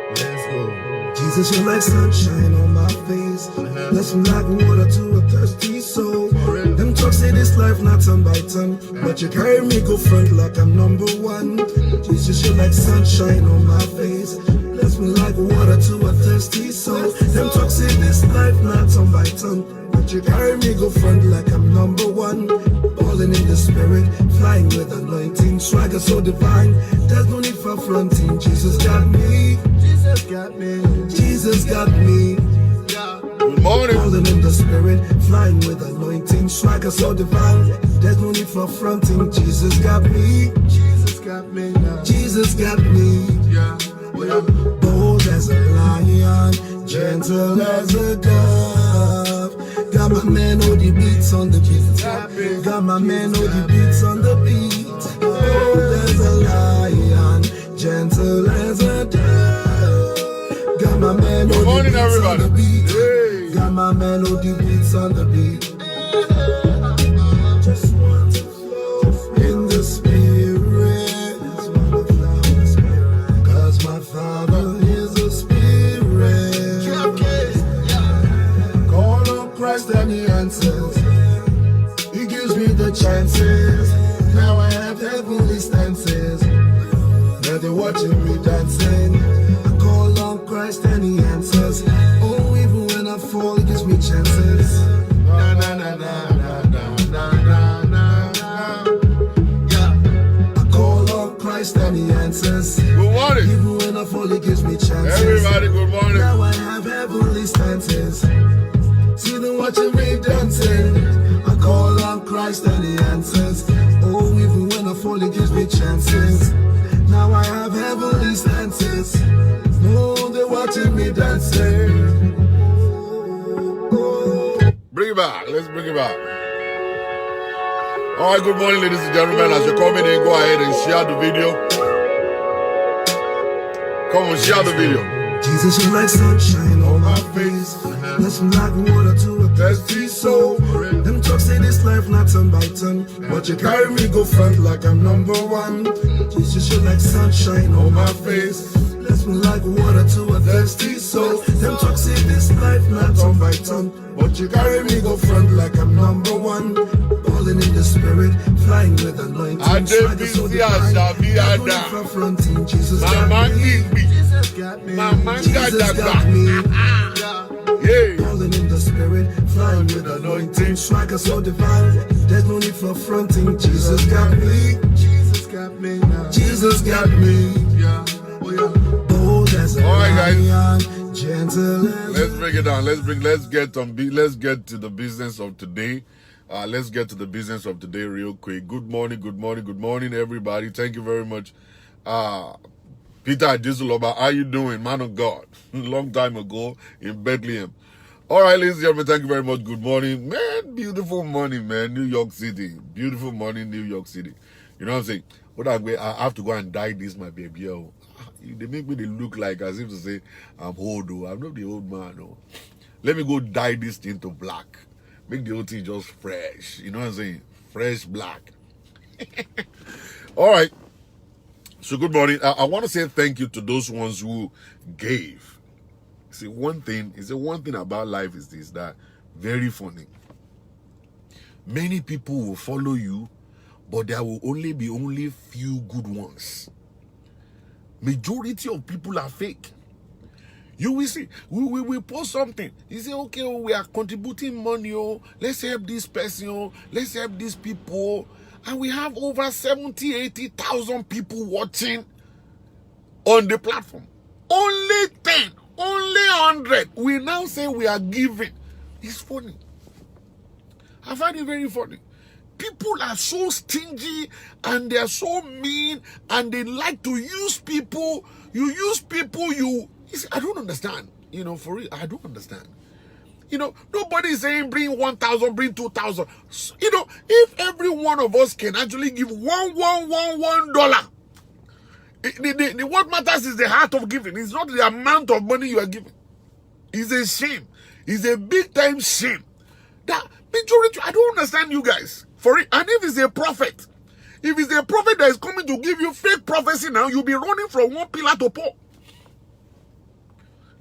Let's go. Jesus, you're like sunshine on my face. Blessing like water to a thirsty soul. Them talks say this life not turn by turn, but you carry me go front like I'm number one. Jesus, you're like sunshine on my face. Bless me like water to a thirsty soul. Them talks say this life not turn by turn, but you carry me go front like I'm number one. Balling in the spirit, flying with anointing, swagger so divine. There's no need for fronting. Jesus got me. Jesus got me. Jesus got me. Good morning. Falling in the spirit, flying with anointing, swagger so divine. There's no need for fronting. Jesus got me. Jesus got me. Jesus got me. Bold as a lion, gentle as a dove. Got my man on the beats on the beat. Got my man on the beats on the beat. Bold as a lion, gentle as a dove. Got my man on the beats on the beat. Got my man on the beats on the beat. Just want to flow in the spirit. Just want to flow in the spirit. Cause my Father is a spirit. Call on Christ and He answers. He gives me the chances. Now I have heavenly stances. Now they're watching me dancing. I call on Christ and He answers. Oh, even when I fall, He gives me chances. Na na na na na na na na na. Yeah. I call on Christ and He answers. Good morning. Even when I fall, He gives me chances. Everybody, good morning. Now I have heavenly stances. See them watching me dancing. I call on Christ and He answers. Oh, even when I fall, He gives me chances. Now I have heavenly stances. Oh, they're watching me dancing. Bring it back. Let's bring it back. All right, good morning, ladies and gentlemen. As you're coming in, go ahead and share the video. Come on, share the video. Jesus, you're like sunshine on my face. Bless me like water to a thirsty soul. Them talks say this life not turn by turn, but you carry me go front like I'm number one. Jesus, you're like sunshine on my face. Bless me like water to a thirsty soul. Them talks say this life not turn by turn, but you carry me go front like I'm number one. Balling in the spirit, flying with anointing. Swagger so divine. Not only for fronting. Jesus got me. Jesus got me. Jesus got me. Falling in the spirit, flying with anointing, swagger so divine. There's no need for fronting. Jesus got me. Jesus got me. Jesus got me. Bold as a lion, gentle as. Let's break it down. Let's get to the business of today. Let's get to the business of today real quick. Good morning, everybody. Thank you very much. Peter Adizuloba, how you doing, man of God? Long time ago in Bethlehem. All right, ladies and gentlemen, thank you very much. Good morning. Man, beautiful morning, man. New York City. Beautiful morning, New York City. You know what I'm saying? But I have to go and dye this, my baby. Yo. They make me look like as if to say, I'm old, though. I'm not the old man, though. Let me go dye this thing to black. Make the whole thing just fresh. You know what I'm saying? Fresh black. All right. So good morning. I want to say thank you to those ones who gave. See, one thing about life is this, that very funny. Many people will follow you, but there will only be few good ones. Majority of people are fake. You will see, we post something. You say, okay, we are contributing money, let's help this person, let's help these people. And we have over 70, 80,000 people watching on the platform. Only 10, only 100. We now say we are giving. It's funny. I find it very funny. People are so stingy and they are so mean and they like to use people. You use people, you see, I don't understand. For real, I don't understand. Nobody is saying bring 1,000, bring 2,000. If every one of us can actually give $1. What matters is the heart of giving. It's not the amount of money you are giving. It's a shame. It's a big time shame. That majority, I don't understand you guys. For it, and if it's a prophet that is coming to give you fake prophecy now, you'll be running from one pillar to four.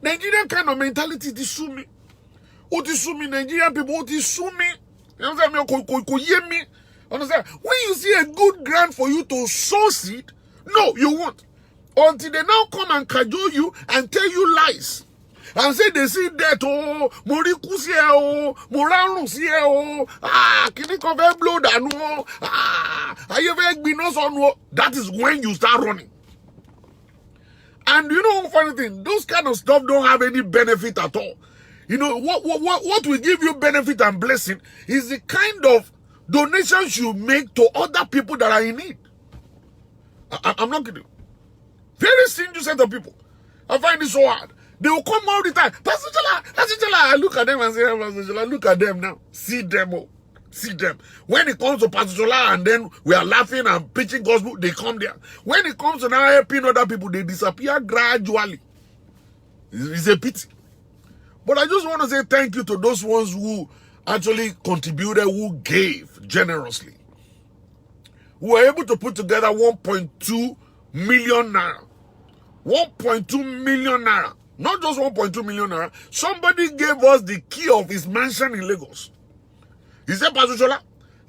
Nigerian kind of mentality, it sue me. What is sue me? Nigerian people, what is sue me? You understand me? Understand? When you see a good grant for you to sow seed, no, you won't. Until they now come and cajole you and tell you lies. And say they see that, oh, Morikus here, oh, Moranus here, oh, can cover blood and oh, are you ever been on? That is when you start running. And you know, funny thing, those kind of stuff don't have any benefit at all. You know, what will give you benefit and blessing is the kind of donations you make to other people that are in need. I'm not kidding. Very single set of people. I find it so hard. They will come all the time. Pastor Shola, I look at them and say, Pastor Shola, look at them now. See them, oh. See them. When it comes to Pastor Shola and then we are laughing and preaching gospel, they come there. When it comes to now helping other people, they disappear gradually. It's a pity. But I just want to say thank you to those ones who actually contributed, who gave generously. Who were able to put together 1.2 million naira. 1.2 million naira. Not just 1.2 million naira. Somebody gave us the key of his mansion in Lagos. He said, Pastor Shola,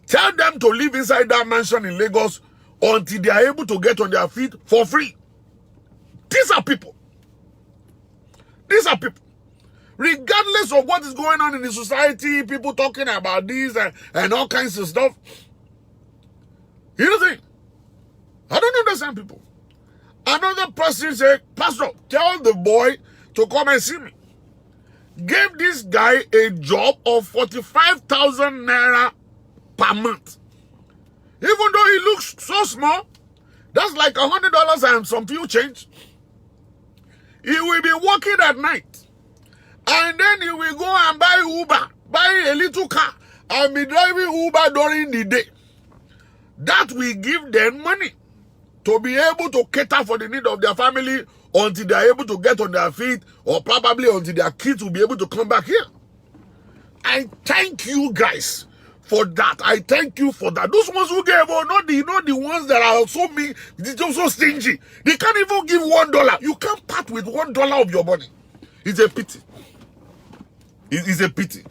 tell them to live inside that mansion in Lagos until they are able to get on their feet for free. These are people. These are people. Regardless of what is going on in the society, people talking about this and all kinds of stuff. Here's the thing. I don't understand people. Another person said, Pastor, tell the boy to come and see me. Gave this guy a job of 45,000 naira per month. Even though he looks so small, that's like $100 and some few change. He will be working at night. And then he will go and buy Uber, buy a little car, and be driving Uber during the day. That will give them money to be able to cater for the need of their family until they are able to get on their feet, or probably until their kids will be able to come back here. I thank you guys for that. I thank you for that. Those ones who gave, not the ones that are so mean, so stingy. They can't even give $1. You can't part with $1 of your money. It's a pity. It's a pity.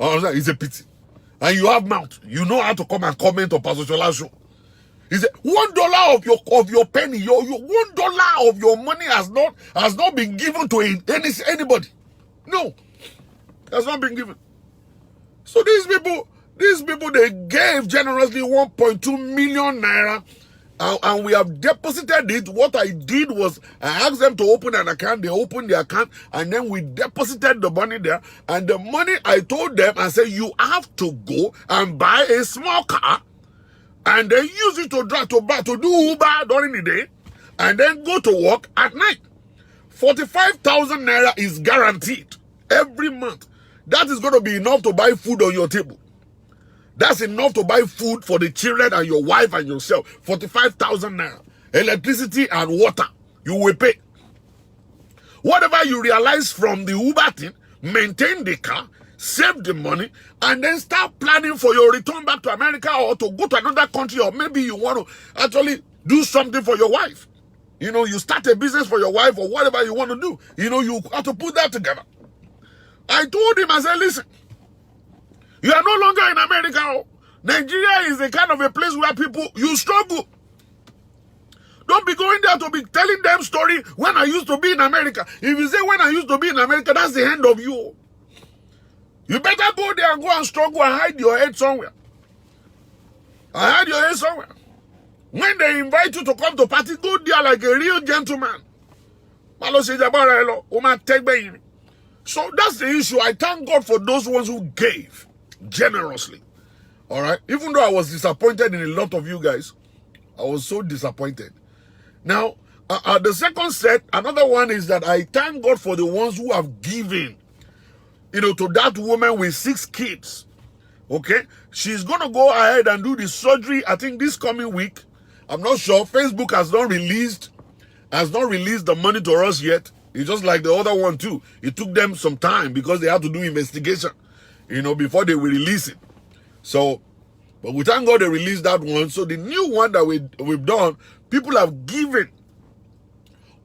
It's a pity. And you have mouth. You know how to come and comment on Pastor Shola's show. He said, $1 of your penny, your $1 of your money has not been given to anybody. No, has not been given. So these people they gave generously 1.2 million naira, and we have deposited it. What I did was I asked them to open an account. They opened the account, and then we deposited the money there. And the money, I told them, I said, you have to go and buy a small car, and then use it to drive to do Uber during the day, and then go to work at night. 45,000 naira is guaranteed every month. That is going to be enough to buy food on your table. That's enough to buy food for the children and your wife and yourself. 45,000 naira. Electricity and water, you will pay. Whatever you realize from the Uber thing, maintain the car, save the money, and then start planning for your return back to America or to go to another country, or maybe you want to actually do something for your wife. You know, you start a business for your wife or whatever you want to do. You know, you have to put that together. I told him, I said, listen, you are no longer in America. Nigeria is the kind of a place where people, you struggle. Don't be going there to be telling them story when I used to be in America. If you say when I used to be in America, that's the end of you. You better go there and go and struggle and hide your head somewhere. Hide your head somewhere. When they invite you to come to party, go there like a real gentleman. So that's the issue. I thank God for those ones who gave generously. All right? Even though I was disappointed in a lot of you guys, I was so disappointed. Now, the second set, another one is that I thank God for the ones who have given, you know, to that woman with 6 kids. Okay? She's going to go ahead and do the surgery, I think, this coming week. I'm not sure. Facebook has not released the money to us yet. It's just like the other one too. It took them some time because they had to do investigation, you know, before they will release it. So, but we thank God they released that one. So the new one that we've done, people have given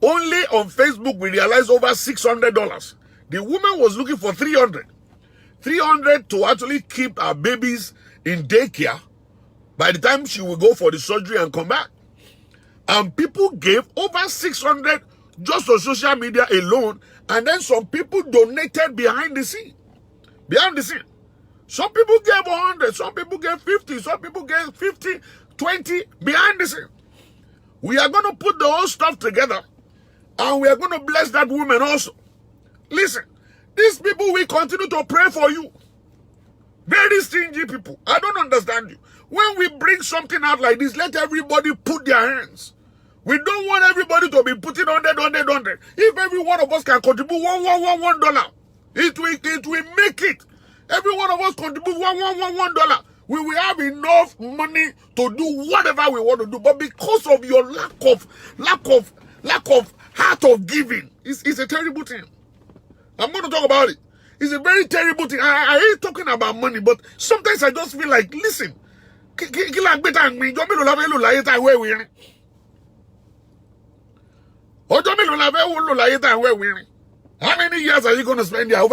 Only on Facebook, we realized over $600. The woman was looking for 300. 300 to actually keep her babies in daycare by the time she will go for the surgery and come back. And people gave over 600 just on social media alone. And then some people donated behind the scene. Behind the scene. Some people gave 100, some people gave 50, some people gave 50, 20 behind the scene. We are going to put the whole stuff together and we are going to bless that woman also. Listen, these people will continue to pray for you. Very stingy people. I don't understand you. When we bring something out like this, let everybody put their hands. We don't want everybody to be putting 100. If every one of us can contribute $1, it will make it. Every one of us contribute $1. We will have enough money to do whatever we want to do. But because of your lack of heart of giving, it's a terrible thing. I'm going to talk about it. It's a very terrible thing. I ain't talking about money, but sometimes I just feel like, listen, how many years are you going to spend there?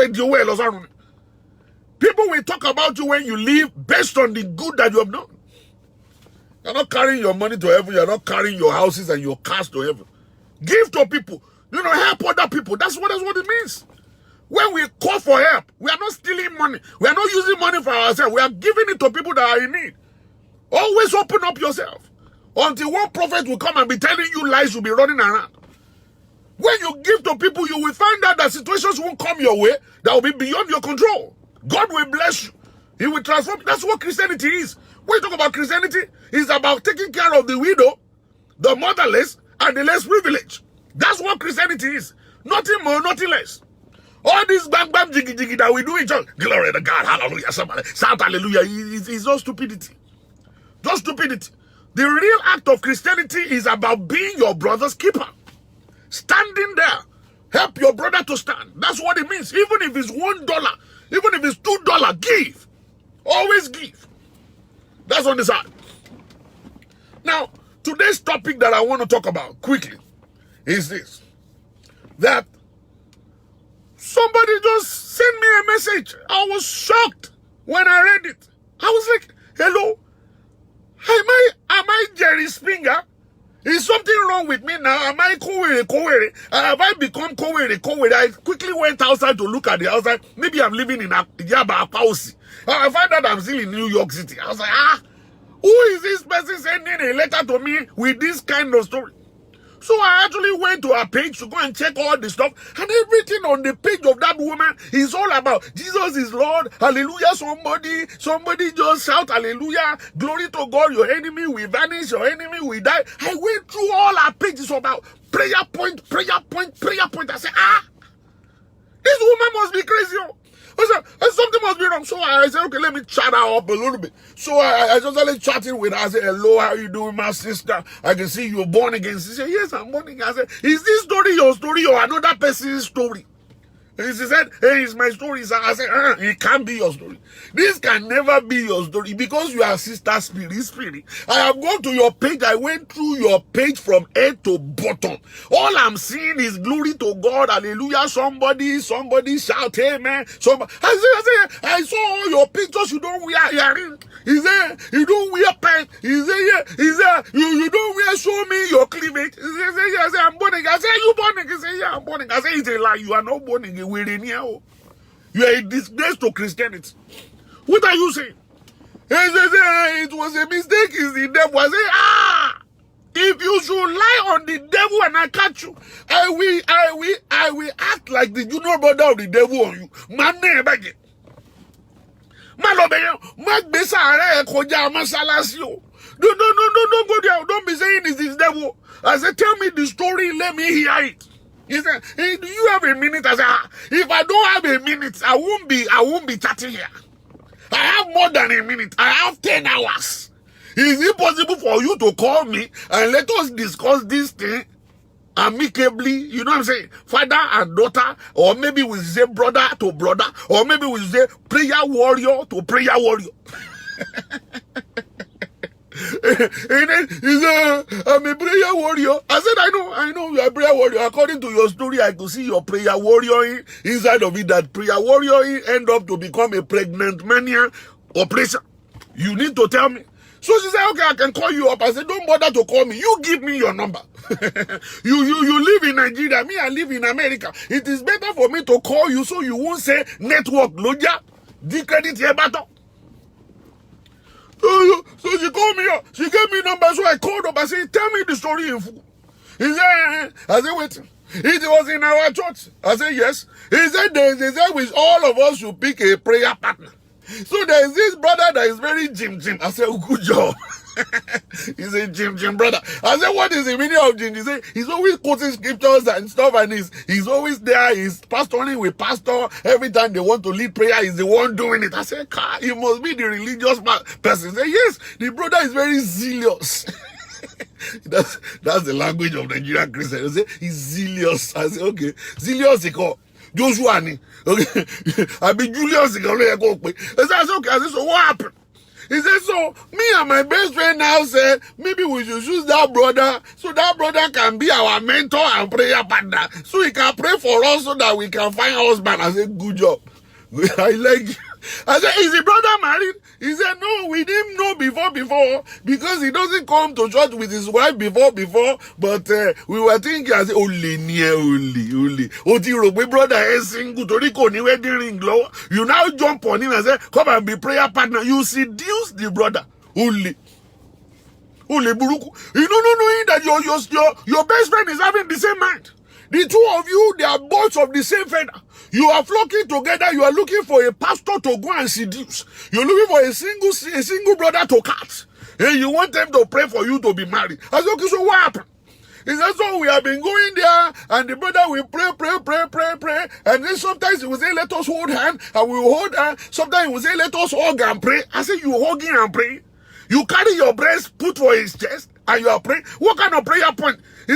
People will talk about you when you leave based on the good that you have done. You're not carrying your money to heaven. You're not carrying your houses and your cars to heaven. Give to people. Help other people. That's what it means. When we call for help, we are not stealing money. We are not using money for ourselves. We are giving it to people that are in need. Always open up yourself. Until one prophet will come and be telling you lies, you'll be running around. When you give to people, you will find out that situations won't come your way that will be beyond your control. God will bless you. He will transform. That's what Christianity is. When you talk about Christianity, it's about taking care of the widow, the motherless, and the less privileged. That's what Christianity is. Nothing more, nothing less. All this bang bang jiggy jiggy that we do in church, glory to God, hallelujah, somebody, shout hallelujah, it's just stupidity. Just stupidity. The real act of Christianity is about being your brother's keeper. Standing there. Help your brother to stand. That's what it means. Even if it's $1, even if it's $2, give. Always give. That's on the side. Now, today's topic that I want to talk about quickly is this. That somebody just sent me a message. I was shocked when I read it. I was like, hello? Am I Jerry Springer? Is something wrong with me now? Am I Kowere? Have I become Kowere? I quickly went outside to look at the outside. Maybe I'm living in Yaba Pausi. I find out I'm still in New York City. I was like, who is this person sending a letter to me with this kind of story? So I actually went to her page to go and check all the stuff. And everything on the page of that woman is all about Jesus is Lord. Hallelujah. Somebody just shout hallelujah. Glory to God. Your enemy will vanish. Your enemy will die. I went through all her pages about prayer point. I said, this woman must be crazy. I said, something must be wrong. So I said, okay, let me chat her up a little bit. So I just started chatting with her. I said, hello, how you doing, my sister? I can see you're born again. She said, yes, I'm born again. I said, is this story your story or another person's story? And she said, hey, it's my story. I said, it can't be your story. This can never be your story because you are sister spirit. I have gone to your page. I went through your page from head to bottom. All I'm seeing is glory to God. Hallelujah. Somebody shout, amen. I saw all your pictures. You don't wear earrings. He said, you don't wear pants. He said, you don't wear, show me your cleavage. He said, yes, I'm born again. I said, you born again? He said, yeah, I'm born again. I said, it's a lie. You are not born again. You are a disgrace to Christianity. What are you saying? He said, it was a mistake. It's the devil. I say, if you should lie on the devil and I catch you, I will act like the junior brother of the devil on you. Man, never again. Don't go there. Don't be saying it's this devil. I said, tell me the story. Let me hear it. He said, hey, do you have a minute? I said, if I don't have a minute, I won't be chatting here. I have more than a minute. I have 10 hours. Is it possible for you to call me and let us discuss this thing amicably? You know what I'm saying? Father and daughter, or maybe we say brother to brother, or maybe we say prayer warrior to prayer warrior. And then he said, I'm a prayer warrior. I said, I know you are a prayer warrior. According to your story, I could see your prayer warrior inside of it. That prayer warrior end up to become a pregnant mania operation. You need to tell me. So she said, okay, I can call you up. I said, don't bother to call me. You give me your number. you live in Nigeria. Me, I live in America. It is better for me to call you so you won't say network loja. Decredit your battle. So she called me up. She gave me number. So I called up. I said, tell me the story in full. He said, I said, wait. It was in our church. I said, yes. He said, they said, with all of us should pick a prayer partner. So there is this brother that is very Jim. I said, oh, good job. He's a Jim brother. I said, what is the meaning of Jim? He said, he's always quoting scriptures and stuff, and he's always there. He's pastoring with pastor. Every time they want to lead prayer, he's the one doing it. I said, he must be the religious person. He said, yes, the brother is very zealous. That's the language of Nigerian Christians. He said, he's zealous. I said, okay, zealous is called Joshua. Okay, I be Julius. I said, okay. I said, so what happened? He said, so me and my best friend now said, maybe we should choose that brother so that brother can be our mentor and prayer partner. So he can pray for us so that we can find a husband. I said, good job. I like you. I said, is the brother married? He said, no, we didn't know before, because he doesn't come to church with his wife before, but we were thinking, I said, only. My brother is single, wedding ring low. You now jump on him and say, come and be prayer partner. You seduce the brother, only. Buruku. You know, knowing that your best friend is having the same mind. The two of you, they are birds of the same feather. You are flocking together. You are looking for a pastor to go and seduce. You're looking for a single brother to cut. And you want them to pray for you to be married. I said, okay, so what happened? He said, so we have been going there, and the brother will pray. And then sometimes he will say, let us hold hand, and we will hold hand. Sometimes he will say, let us hug and pray. I said, you hugging and pray? You carry your breast, put for his chest, and you are praying? What kind of prayer point? He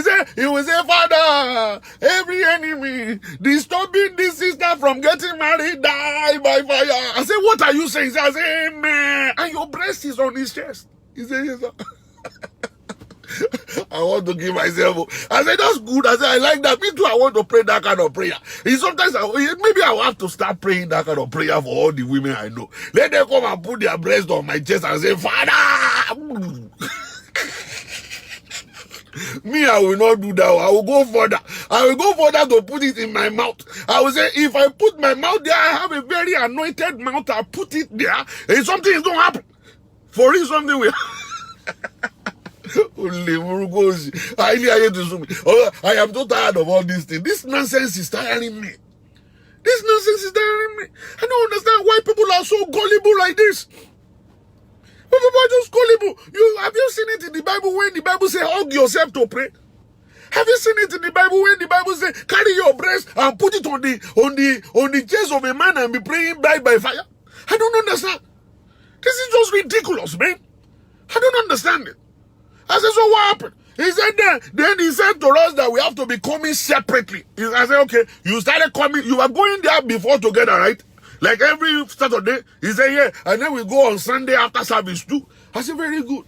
will say, Father, every enemy disturbing this sister from getting married, die by fire. I said, what are you saying? He said, I say, amen. And your breast is on his chest. He said, yes, sir. I want to give myself. I said, that's good. I said, I like that. Me too, I want to pray that kind of prayer. Sometimes, maybe I will have to start praying that kind of prayer for all the women I know. Let them come and put their breast on my chest and say, Father. Me, I will not do that. I will go further. I will go further to put it in my mouth. I will say, if I put my mouth there, I have a very anointed mouth. I put it there, and something is going to happen. For real, something will I am so tired of all these things. This nonsense is tiring me. I don't understand why people are so gullible like this. People are just gullible. Have you seen it in the Bible when the Bible says hug yourself to pray? Have you seen it in the Bible when the Bible says carry your breast and put it on the chest of a man and be praying by fire? I don't understand. This is just ridiculous, man. I don't understand it. I said, so what happened? He said then he said to us that we have to be coming separately. I said, okay, you started coming, you were going there before together, right? Like every Saturday. He said, yeah, and then we go on Sunday after service too. I said, very good.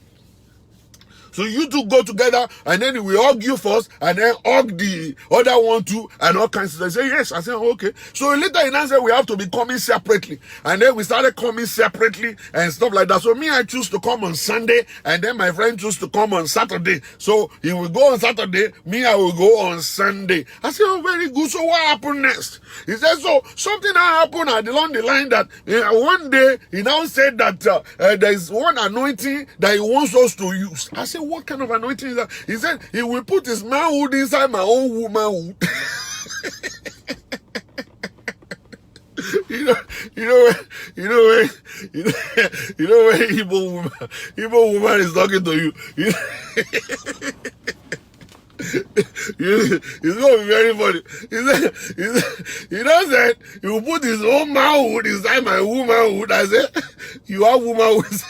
So you two go together, and then we hug you first, and then hug the other one too, and all kinds of things. I said, yes. I said, okay. So later in answer, we have to be coming separately. And then we started coming separately and stuff like that. So me, I choose to come on Sunday, and then my friend choose to come on Saturday. So he will go on Saturday, me, I will go on Sunday. I said, oh, very good. So what happened next? He said, so something happened along the line that one day, he now said that there is one anointing that he wants us to use. I said, what kind of anointing is that? He said, he will put his manhood inside my own womanhood. You know when Igbo woman is talking to you. It's going to be very funny. He said, he will put his own manhood inside my womanhood. I said, you are womanhood.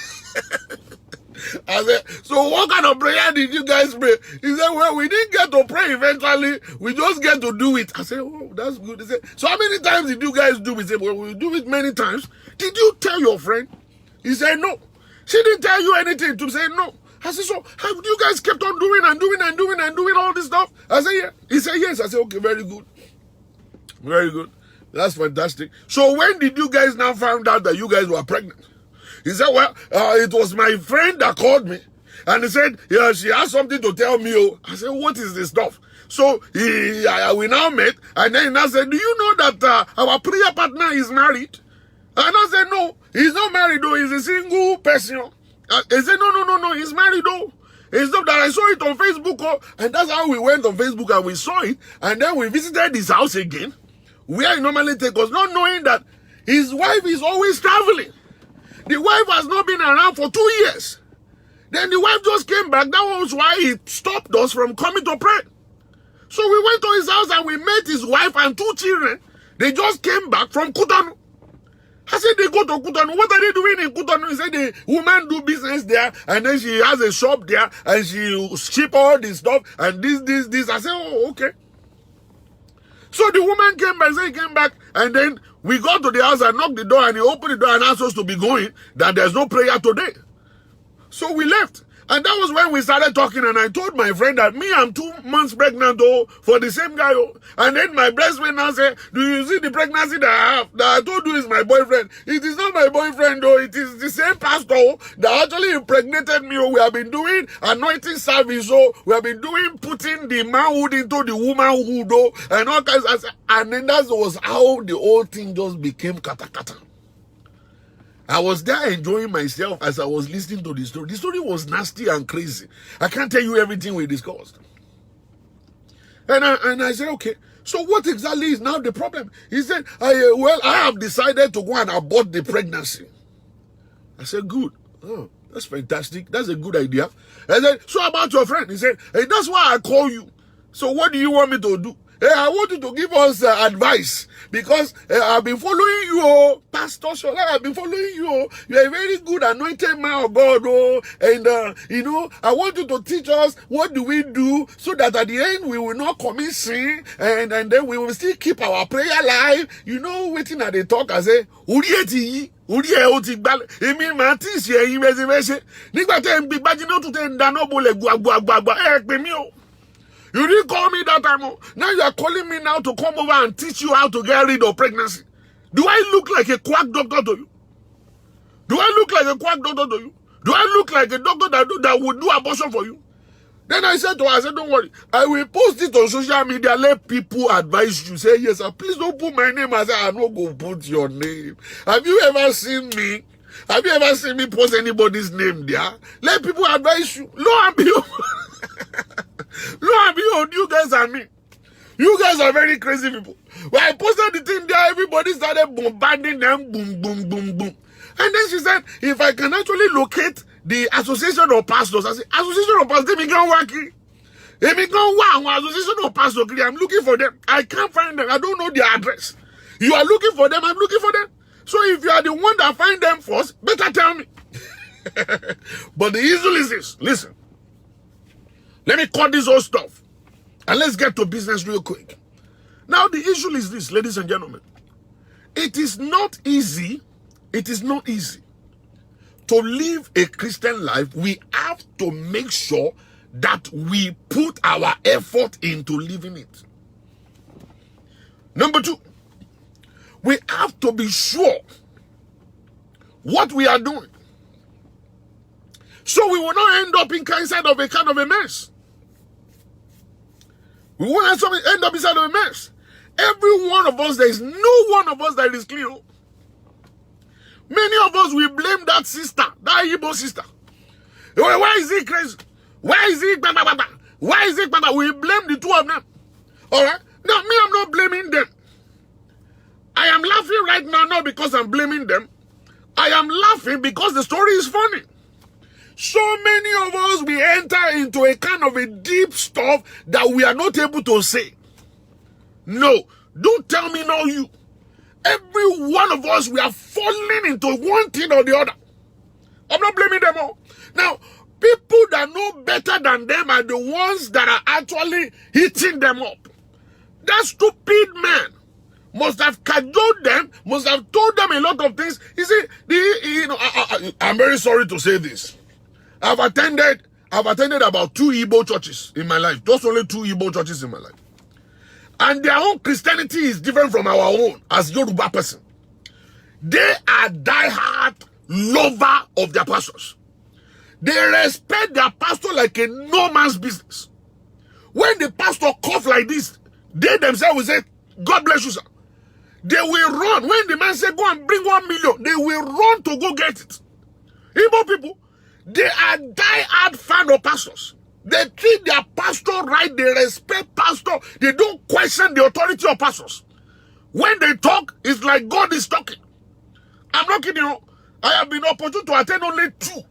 I said, so what kind of prayer did you guys pray? He said, well, we didn't get to pray eventually. We just get to do it. I said, oh, that's good. He said, so how many times did you guys do it? He said, well, we do it many times. Did you tell your friend? He said, no. She didn't tell you anything to say no. I said, so how you guys kept on doing all this stuff? I said, yeah. He said, yes. I said, okay, very good. Very good. That's fantastic. So when did you guys now find out that you guys were pregnant? He said, well, it was my friend that called me. And he said, yeah, she has something to tell me. Oh. I said, what is this stuff? So we now met. And then he now said, do you know that our prayer partner is married? And I said, no, he's not married though. He's a single person. He said, no, he's married though. It's not that I saw it on Facebook. Oh. And that's how we went on Facebook and we saw it. And then we visited his house again, where he normally takes us, not knowing that his wife is always traveling. The wife has not been around for 2 years. Then the wife just came back. That was why he stopped us from coming to pray. So we went to his house and we met his wife and 2 children. They just came back from Cotonou. I said, they go to Cotonou. What are they doing in Cotonou? He said, the woman do business there, and then she has a shop there, and she ship all this stuff, and this. I said, oh, okay. So the woman came back, he came back, and then we got to the house and knocked the door, and he opened the door and asked us to be going, that there's no prayer today. So we left. And that was when we started talking, and I told my friend that me, I'm 2 months pregnant, oh, for the same guy, oh. And then my best friend now said, do you see the pregnancy that I have? That I told you is my boyfriend. It is not my boyfriend, though. It is the same pastor, oh, that actually impregnated me, oh. We have been doing anointing service, oh. We have been doing putting the manhood into the womanhood, oh. And all kinds of, and then that was how the whole thing just became kata. I was there enjoying myself as I was listening to the story. The story was nasty and crazy. I can't tell you everything we discussed. And I said, okay, so what exactly is now the problem? He said, well, I have decided to go and abort the pregnancy. I said, good. Oh, that's fantastic. That's a good idea. I said, so about your friend? He said, hey, that's why I call you. So what do you want me to do? Hey, I want you to give us advice, because I've been following you, oh, Pastor Shola. I've been following you. Oh. You're a very good anointed man of God. Oh, and I want you to teach us what do we do so that at the end we will not commit sin, and then we will still keep our prayer alive. You know, waiting at the talk, I say, Urieti. Èmi máa tí ṣe ẹ̀yin mẹ́sẹ̀ nígbà tẹ́ ń gbé gbájínà tó tẹ́ ń dáná bolẹ̀ gbàgbàgbà pè mí o. You didn't call me that time. Now you are calling me now to come over and teach you how to get rid of pregnancy. Do I look like a quack doctor to you? Do I look like a quack doctor to you? Do I look like a doctor that would do abortion for you? Then I said to her, I said, don't worry. I will post it on social media. Let people advise you. Say, yes, sir. Please don't put my name. I said, I'm not going to put your name. Have you ever seen me? Have you ever seen me post anybody's name there? Let people advise you. Lo and behold. Lo and behold, you guys are me. You guys are very crazy people. When I posted the thing there, everybody started bombarding them. Boom, boom, boom, boom. And then she said, if I can actually locate the Association of Pastors, I said, Association of Pastors, they can work here. Association of Pastors, I'm looking for them. I can't find them. I don't know their address. You are looking for them. I'm looking for them. So if you are the one that find them first, better tell me. But the issue is this. Listen. Let me cut this whole stuff. And let's get to business real quick. Now the issue is this, ladies and gentlemen. It is not easy. It is not easy to live a Christian life. We have to make sure that we put our effort into living it. Number 2, we have to be sure what we are doing, so we will not end up inside of a kind of a mess. We won't end up inside of a mess. Every one of us, there is no one of us that is clean. Many of us, we blame that sister, that Igbo sister. Why is he crazy? Why is he baba? Why is it baba? We blame the two of them. Alright? Now, me, I'm not blaming them. I am laughing right now, not because I'm blaming them. I am laughing because the story is funny. So many of us, we enter into a kind of a deep stuff that we are not able to say. No, don't tell me no you. Every one of us, we are falling into one thing or the other. I'm not blaming them all. Now, people that know better than them are the ones that are actually hitting them up. That stupid man must have cajoled them, must have told them a lot of things. You see, I'm very sorry to say this. I've attended about 2 Igbo churches in my life. Just only 2 Igbo churches in my life. And their own Christianity is different from our own as Yoruba person. They are diehard lover of their pastors. They respect their pastor like a no man's business. When the pastor cough like this, they themselves will say, God bless you, sir. They will run. When the man say, go and bring 1 million, they will run to go get it. Igbo people, they are die-hard fan of pastors. They treat their pastor right. They respect pastor. They don't question the authority of pastors. When they talk, it's like God is talking. I'm not kidding you. I have been opportune to attend only 2.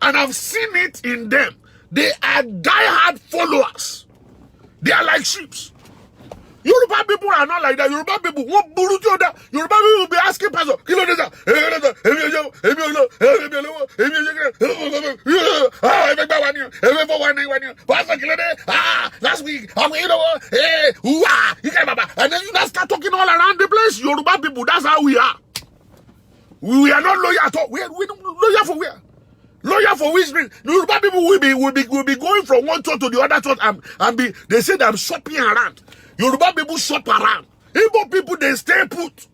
And I've seen it in them. They are die-hard followers. They are like sheep. Yoruba people are not like that. Yoruba people won't buru to that. Yoruba people will be asking pastor, last week, and then you guys start talking all around the place. Yoruba people, that's how we are. We are not loyal at all. We loyal for where? Loyal for which means Yoruba people will be going from one church to the other church and be, they say that I'm shopping around. Yoruba people shop around. Igbo people, they stay put.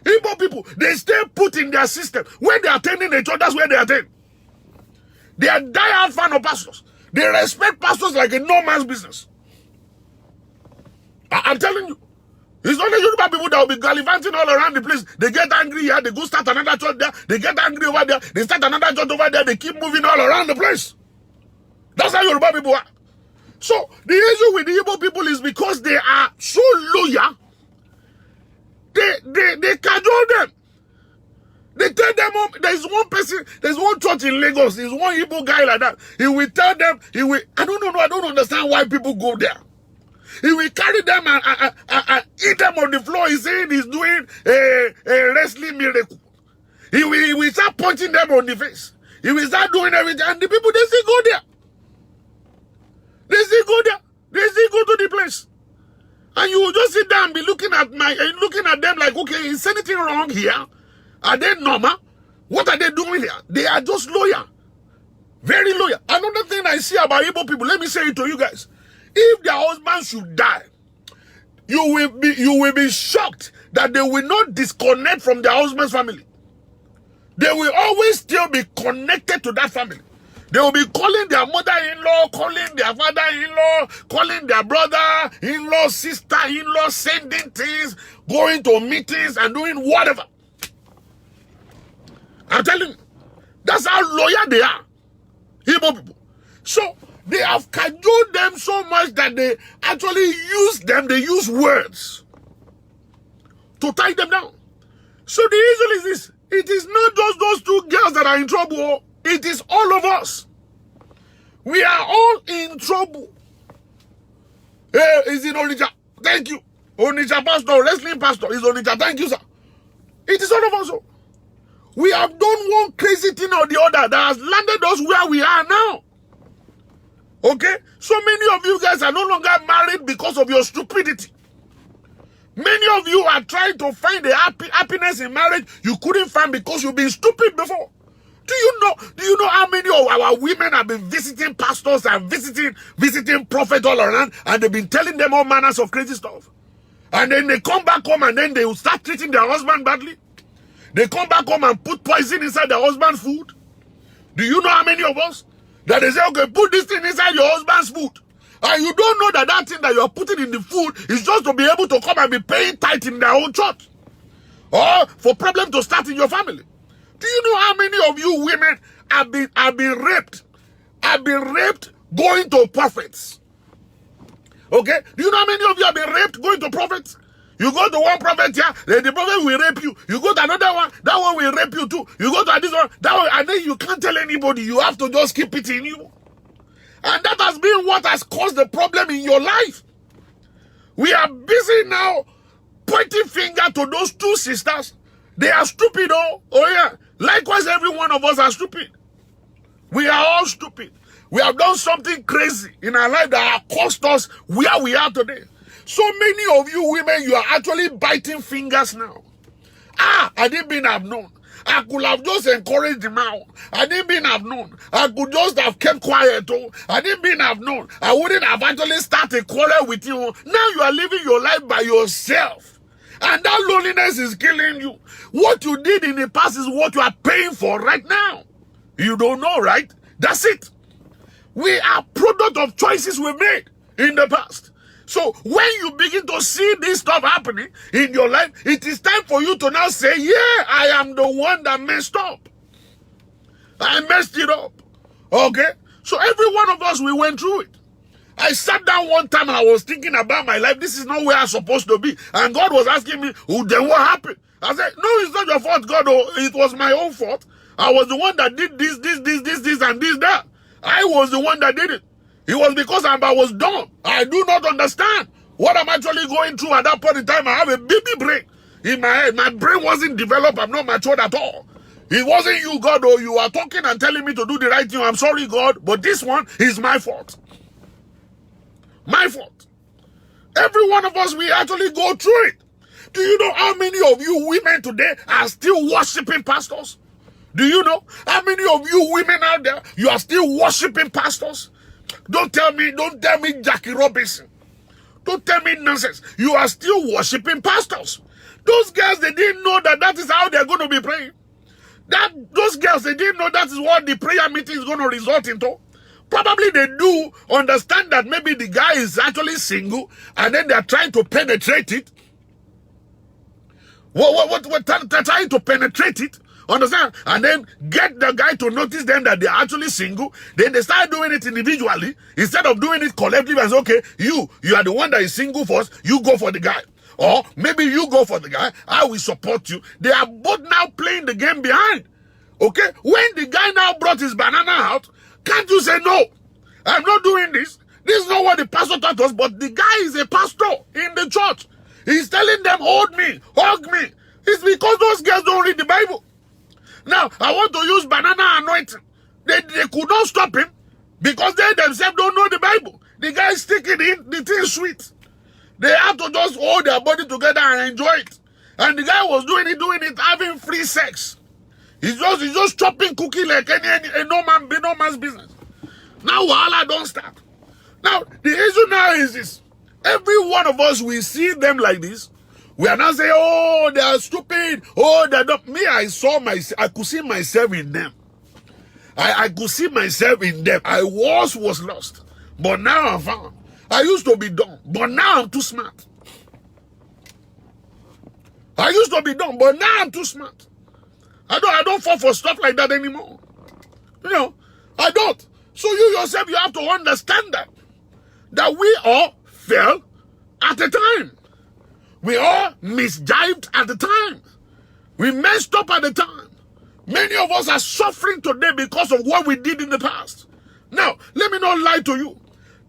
Igbo people, they stay put in their system. When they are attending the church, that's where they attend. They are die-hard fan of pastors. They respect pastors like a no man's business. I'm telling you. It's only Yoruba people that will be gallivanting all around the place. They get angry here, they go start another church there. They get angry over there, they start another church over there. They keep moving all around the place. That's how Yoruba people are. So, the issue with the Igbo people is because they are so loyal, they cajole them. They tell them, there's one person, there's one church in Lagos, there's one Igbo guy like that. He will tell them, I don't understand why people go there. He will carry them and eat them on the floor. He's saying he's doing a wrestling miracle. He will start punching them on the face. He will start doing everything. And the people, they still go there. They still go there. They still go to the place. And you will just sit down and be looking at them like, okay, is anything wrong here? Are they normal? What are they doing here? They are just loyal. Very loyal. Another thing I see about Igbo people, let me say it to you guys. If their husband should die, you will be shocked that they will not disconnect from their husband's family. They will always still be connected to that family. They will be calling their mother-in-law, calling their father-in-law, calling their brother-in-law, sister-in-law, sending things, going to meetings and doing whatever. I'm telling you, that's how loyal they are, Igbo people. So, they have cajoled them so much that they actually use words to tie them down. So the issue is this. It is not just those 2 girls that are in trouble. It is all of us. We are all in trouble. Hey, is it Onitsha? Thank you. Onitsha pastor, wrestling pastor is Onitsha. Thank you, sir. It is all of us. We have done one crazy thing or the other that has landed us where we are now. Okay? So many of you guys are no longer married because of your stupidity. Many of you are trying to find the happiness in marriage you couldn't find because you've been stupid before. Do you know how many of our women have been visiting pastors and visiting prophets all around, and they've been telling them all manners of crazy stuff? And then they come back home and then they will start treating their husband badly. They come back home and put poison inside their husband's food. Do you know how many of us that they say, okay, put this thing inside your husband's food? And you don't know that that thing that you're putting in the food is just to be able to come and be paying tithe in their own church. Or for problem to start in your family. Do you know how many of you women have been raped? Have been raped going to prophets. Okay? Do you know how many of you have been raped going to prophets? You go to one prophet here, then the prophet will rape you. You go to another one, that one will rape you too. You go to this one, that one, and then you can't tell anybody. You have to just keep it in you. And that has been what has caused the problem in your life. We are busy now pointing finger to those 2 sisters. They are stupid, oh yeah. Likewise, every one of us are stupid. We are all stupid. We have done something crazy in our life that has cost us where we are today. So many of you women, you are actually biting fingers now. I didn't mean I've known. I could have just encouraged him out. I didn't mean I've known. I could just have kept quiet. Oh. I didn't mean I've known. I wouldn't have actually started a quarrel with you. Now you are living your life by yourself. And that loneliness is killing you. What you did in the past is what you are paying for right now. You don't know, right? That's it. We are product of choices we made in the past. So when you begin to see this stuff happening in your life, it is time for you to now say, yeah, I am the one that messed up. I messed it up. Okay? So every one of us, we went through it. I sat down one time and I was thinking about my life. This is not where I'm supposed to be. And God was asking me, oh, then what happened? I said, no, it's not your fault, God. Oh, it was my own fault. I was the one that did this, and this, that. I was the one that did it. It was because I was dumb. I do not understand what I'm actually going through at that point in time. I have a baby brain in my head. My brain wasn't developed. I'm not matured at all. It wasn't you, God, or you are talking and telling me to do the right thing. I'm sorry, God, but this one is my fault. My fault. Every one of us, we actually go through it. Do you know how many of you women today are still worshiping pastors? Do you know how many of you women out there, you are still worshiping pastors? Don't tell me Jackie Robinson. Don't tell me nonsense. You are still worshiping pastors. Those girls, they didn't know that is how they're going to be praying. Those girls, they didn't know that is what the prayer meeting is going to result into. Probably they do understand that maybe the guy is actually single and then they're trying to penetrate it. They're trying to penetrate it. Understand? And then get the guy to notice them that they're actually single. Then they start doing it individually instead of doing it collectively as, okay, you are the one that is single first, you go for the guy. Or maybe you go for the guy, I will support you. They are both now playing the game behind. Okay? When the guy now brought his banana out, can't you say, no, I'm not doing this. This is not what the pastor taught us, but the guy is a pastor in the church. He's telling them, hold me, hug me. It's because those girls don't read the Bible. Now, I want to use banana anointing. They could not stop him because they themselves don't know the Bible. The guy is sticking in, the thing is sweet. They have to just hold their body together and enjoy it. And the guy was doing it, having free sex. He's just chopping cookie like any no man's business. Now, wahala don't start. Now, the issue now is this. Every one of us, we see them like this. We are not saying, oh, they are stupid. Oh, they're not. Me, I could see myself in them. I could see myself in them. I was lost. But now I'm found. I used to be dumb. But now I'm too smart. I used to be dumb. But now I'm too smart. I don't fall for stuff like that anymore. You know, I don't. So you yourself, you have to understand that we all fell at a time. We all misjived at the time. We messed up at the time. Many of us are suffering today because of what we did in the past. Now, let me not lie to you.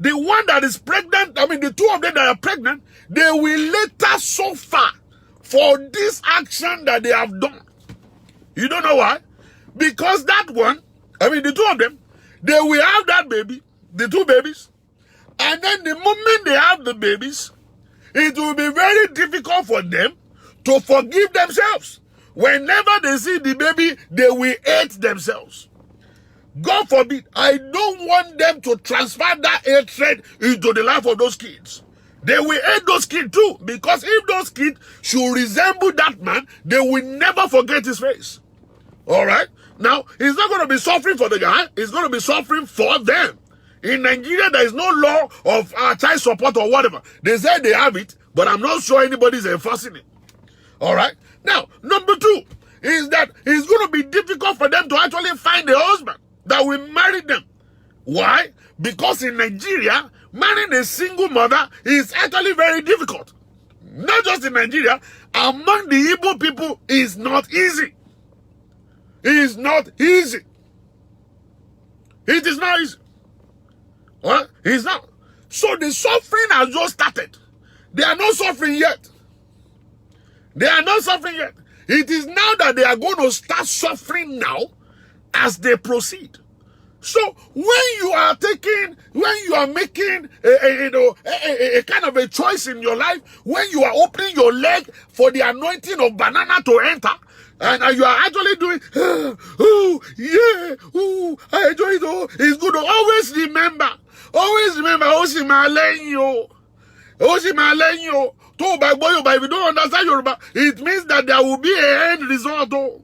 The one that is pregnant, the two of them that are pregnant, they will later suffer for this action that they have done. You don't know why? Because that one, the two of them, they will have that baby, the two babies, and then the moment they have the babies, it will be very difficult for them to forgive themselves. Whenever they see the baby, they will hate themselves. God forbid, I don't want them to transfer that hatred into the life of those kids. They will hate those kids too, because if those kids should resemble that man, they will never forget his face. Alright? Now, he's not going to be suffering for the guy, he's going to be suffering for them. In Nigeria, there is no law of child support or whatever. They say they have it, but I'm not sure anybody's enforcing it. Alright? Now, number two is that it's going to be difficult for them to actually find a husband that will marry them. Why? Because in Nigeria, marrying a single mother is actually very difficult. Not just in Nigeria, among the Igbo people, it's not easy. It is not easy. It is not easy. Well, it's not. So the suffering has just started. They are not suffering yet. They are not suffering yet. It is now that they are going to start suffering now as they proceed. So when you are making a kind of a choice in your life, when you are opening your leg for the anointing of banana to enter, and you are actually doing, oh yeah, oh I enjoy it, oh it's good. Always remember, Oshimalenyo. If you don't understand Yoruba, it means that there will be an end result. Oh.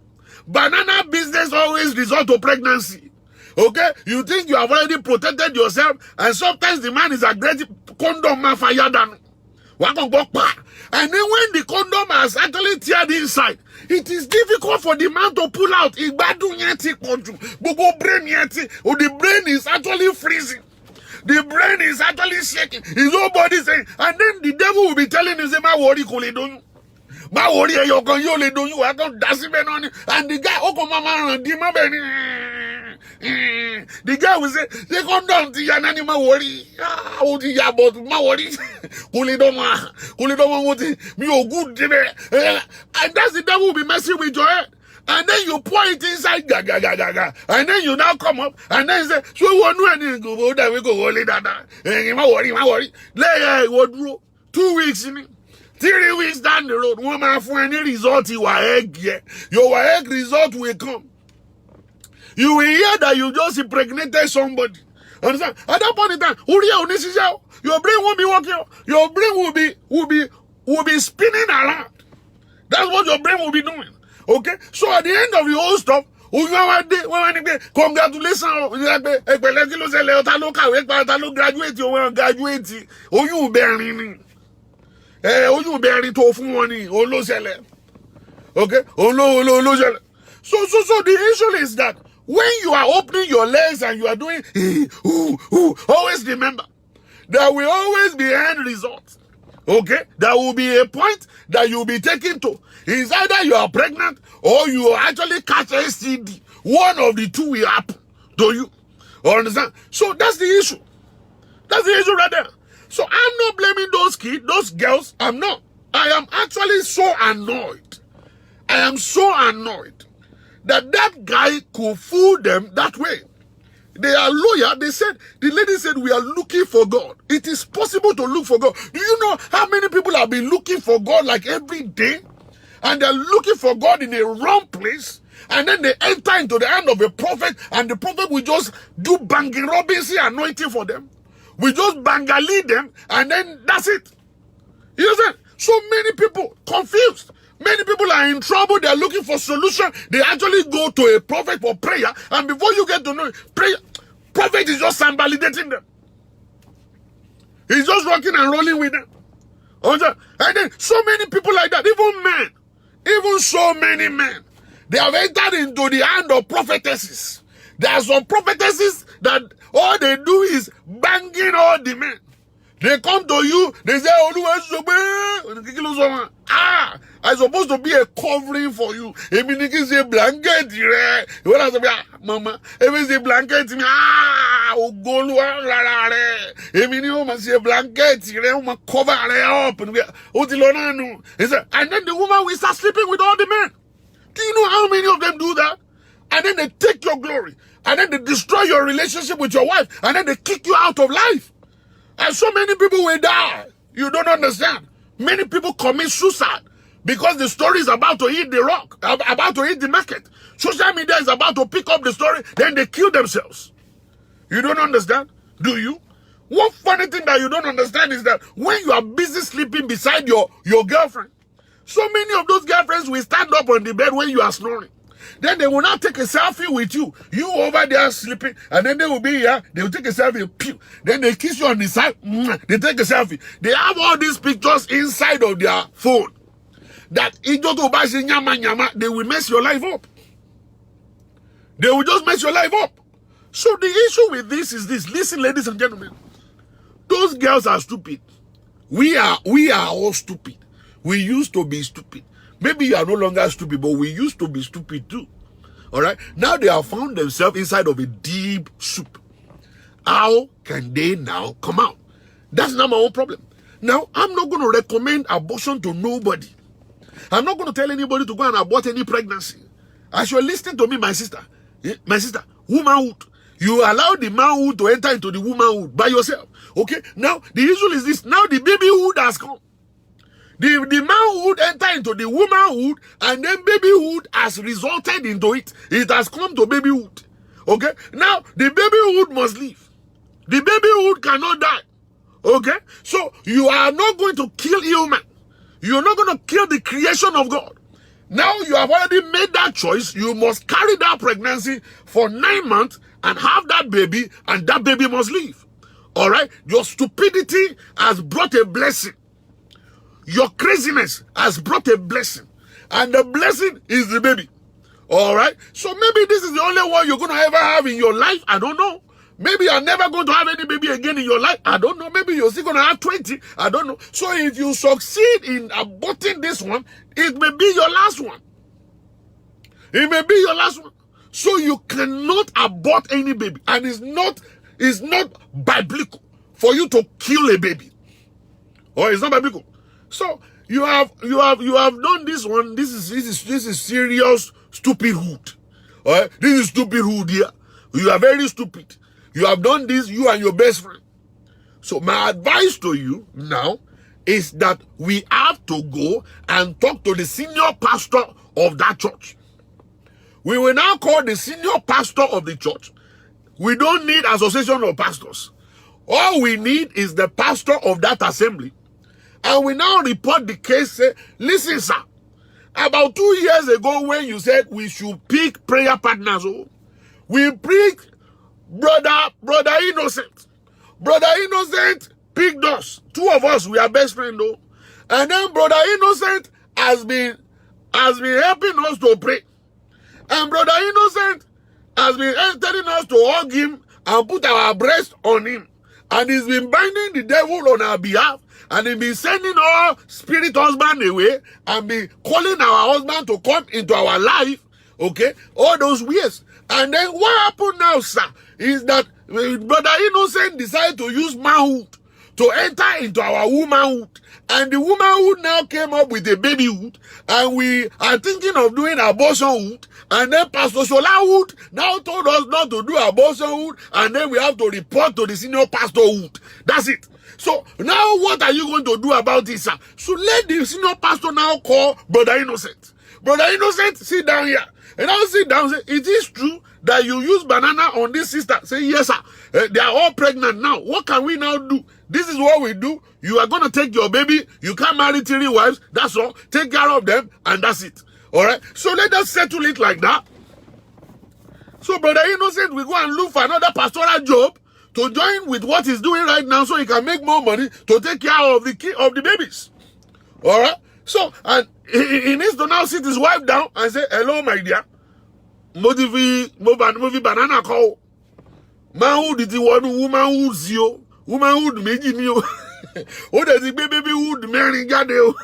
Banana business always result to pregnancy. Okay? You think you have already protected yourself, and sometimes the man is aggressive. Condom fire down. And then when the condom has actually teared inside, it is difficult for the man to pull out. The brain is actually freezing. The brain is actually shaking. His whole body saying, and then the devil will be telling him, "My worry, don't you? My worry, you don't you? I don't dash him on it." And the guy, oh, mama, the guy will say, "They come down to your animal worry. Oh, the about my worry. Kulidoma, me oh good, and that's the devil will be messing with your head." And then you pour it inside, gaga. And then you now come up, and then say, "So one when go that we go only that. My worry. Lay 2 weeks in it. 3 weeks down the road, woman for any result you are egg, your egg result will come. You will hear that you just impregnated somebody. Understand? At that point in time, your brain won't be working. Your brain will be spinning around. That's what your brain will be doing. Okay? So at the end of the whole stuff, congratulations. Graduate. You bearing. You bearing to money. Okay? So the issue is that when you are opening your legs and you are doing, always remember, there will always be end results. Okay? There will be a point that you will be taken to. It's either you are pregnant or you actually catch STD. One of the two will happen to you. Understand? So that's the issue. That's the issue right there. So I'm not blaming those kids, those girls. I'm not. I am actually so annoyed. I am so annoyed that guy could fool them that way. They are loyal. The lady said, we are looking for God. It is possible to look for God. Do you know how many people have been looking for God like every day? And they're looking for God in a wrong place. And then they enter into the hand of a prophet, and the prophet will just do banging Robinson anointing for them. We just bangali them, and then that's it. You understand? So many people confused. Many people are in trouble. They are looking for solution. They actually go to a prophet for prayer, and before you get to know it, prophet is just validating them. He's just rocking and rolling with them. And then so many people like that, even men, even so many men, they have entered into the hand of prophetesses. There are some prophetesses that all they do is banging all the men. They come to you, they say, I'm supposed to be a covering for you. If you say blanket, mama, if you say blanket, if you say blanket, cover up. And then the woman will start sleeping with all the men. Do you know how many of them do that? And then they take your glory. And then they destroy your relationship with your wife. And then they kick you out of life. And so many people will die. You don't understand. Many people commit suicide because the story is about to hit the rock, about to hit the market. Social media is about to pick up the story, then they kill themselves. You don't understand? Do you? One funny thing that you don't understand is that when you are busy sleeping beside your girlfriend, so many of those girlfriends will stand up on the bed when you are snoring. Then they will not take a selfie with you. You over there sleeping, and then they will be here. They will take a selfie. Pew. Then they kiss you on the side. They take a selfie. They have all these pictures inside of their phone. That they will mess your life up. They will just mess your life up. So the issue with this is this. Listen, ladies and gentlemen. Those girls are stupid. We are all stupid. We used to be stupid. Maybe you are no longer stupid, but we used to be stupid too. All right? Now they have found themselves inside of a deep soup. How can they now come out? That's not my own problem. Now, I'm not going to recommend abortion to nobody. I'm not going to tell anybody to go and abort any pregnancy. As you're listening to me, my sister, womanhood, You allow the manhood to enter into the womanhood by yourself. Okay? Now, the issue is this. Now the babyhood has come. The manhood enter into the womanhood, and then babyhood has resulted into it. It has come to babyhood. Okay? Now, the babyhood must live. The babyhood cannot die. Okay? So, you are not going to kill human. You are not going to kill the creation of God. Now, you have already made that choice. You must carry that pregnancy for 9 months and have that baby, and that baby must live. Alright? Your stupidity has brought a blessing. Your craziness has brought a blessing. And the blessing is the baby. Alright? So maybe this is the only one you're going to ever have in your life. I don't know. Maybe you're never going to have any baby again in your life. I don't know. Maybe you're still going to have 20. I don't know. So if you succeed in aborting this one, it may be your last one. It may be your last one. So you cannot abort any baby. And it's not biblical for you to kill a baby. Or it's not biblical. So you have done this one. This is serious stupidhood. Alright? This is stupidhood here. You are very stupid. You have done this, you and your best friend. So my advice to you now is that we have to go and talk to the senior pastor of that church. We will now call the senior pastor of the church. We don't need association of pastors. All we need is the pastor of that assembly. And we now report the case, say, listen, sir, about 2 years ago when you said we should pick prayer partners, we picked Brother Innocent. Brother Innocent picked us. 2 of us, we are best friends, though. And then Brother Innocent has been helping us to pray. And Brother Innocent has been telling us to hug him and put our breast on him. And he's been binding the devil on our behalf. And he's been sending our spirit husband away and be calling our husband to come into our life. Okay? All those years. And then what happened now, sir, is that Brother Innocent decided to use manhood to enter into our womanhood. And the womanhood now came up with a babyhood. And we are thinking of doing abortionhood. And then Pastor Shola now told us not to do abortionhood. And then we have to report to the senior pastorhood. That's it. So now what are you going to do about this, sir? So let the senior pastor now call Brother Innocent. Brother Innocent, sit down here. And I'll sit down and say, it is true that you use banana on this sister. Say, yes, sir. They are all pregnant now. What can we now do? This is what we do. You are going to take your baby. You can't marry 3 wives. That's all. Take care of them. And that's it. All right? So let us settle it like that. So Brother Innocent will go and look for another pastoral job to join with what he's doing right now so he can make more money to take care of the babies. All right? So, and he needs to now sit his wife down and say, hello, my dear. Movie banana call. Manhood is the one womanhood zio. Womanhood meji ni o. O de ti babyhood mẹ́rin jáde o.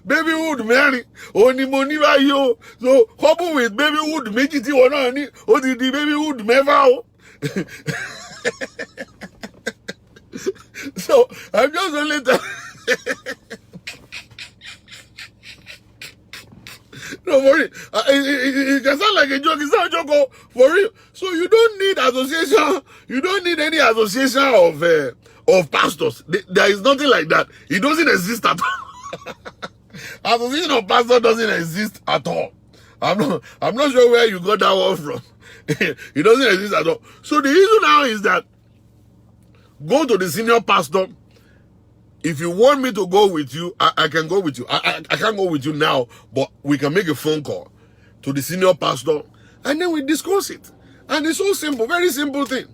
Babyhood mẹ́rin. O ni mo ní báyìí o. So, couple with babyhood méjì tí wọ́n náà ní. O ti di babyhood mẹ́fà o. So, I'm just only no, for real. It can sound like a joke. It's not a joke, for real. So you don't need association. You don't need any association of pastors. There is nothing like that. It doesn't exist at all. Association of pastors doesn't exist at all. I'm not sure where you got that one from. It doesn't exist at all. So the issue now is that go to the senior pastor. If you want me to go with you, I can go with you. I can't go with you now, but we can make a phone call to the senior pastor and then we discuss it. And it's so simple, very simple thing.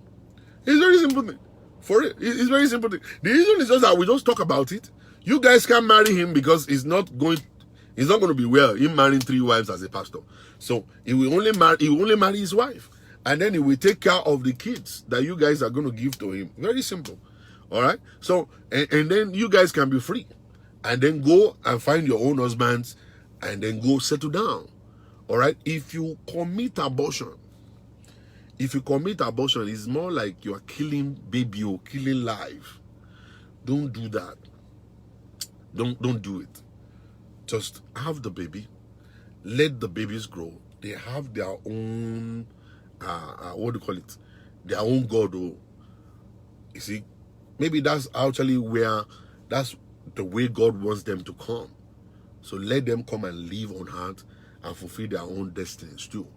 It's very simple thing. For it, it's very simple thing. The reason is just that we just talk about it. You guys can't marry him because it's not going to be well, him marrying 3 wives as a pastor. So he will only marry his wife. And then he will take care of the kids that you guys are going to give to him. Very simple. All right. So, and then you guys can be free and then go and find your own husbands and then go settle down. All right. If you commit abortion, it's more like you are killing baby or killing life. Don't do that. Don't do it. Just have the baby. Let the babies grow. They have their own what do you call it? Their own God. Or you see, maybe that's actually that's the way God wants them to come. So let them come and live on earth and fulfill their own destinies too.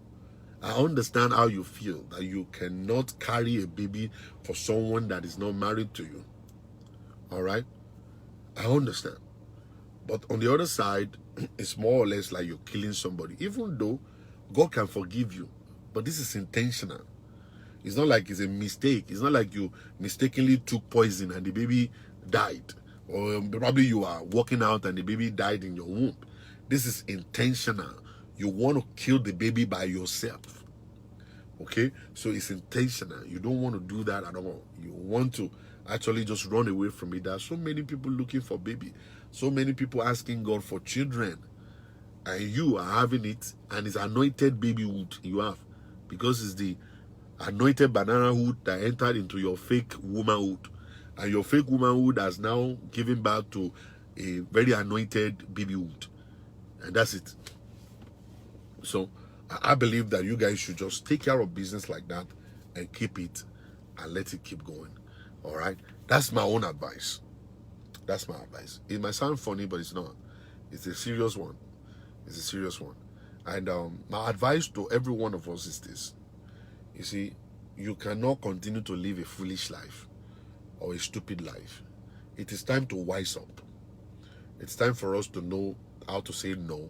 I understand how you feel that you cannot carry a baby for someone that is not married to you. All right? I understand. But on the other side, it's more or less like you're killing somebody. Even though God can forgive you, but this is intentional. It's not like it's a mistake. It's not like you mistakenly took poison and the baby died. Or probably you are walking out and the baby died in your womb. This is intentional. You want to kill the baby by yourself. Okay? So it's intentional. You don't want to do that at all. You want to actually just run away from it. There are so many people looking for baby. So many people asking God for children. And you are having it. And it's anointed babyhood you have. Because it's the anointed bananahood that entered into your fake womanhood. And your fake womanhood has now given birth to a very anointed babyhood. And that's it. So I believe that you guys should just take care of business like that and keep it and let it keep going. All right? That's my own advice. That's my advice. It might sound funny, but it's not. It's a serious one. It's a serious one. And my advice to every one of us is this. You see, you cannot continue to live a foolish life or a stupid life. It is time to wise up. It's time for us to know how to say no,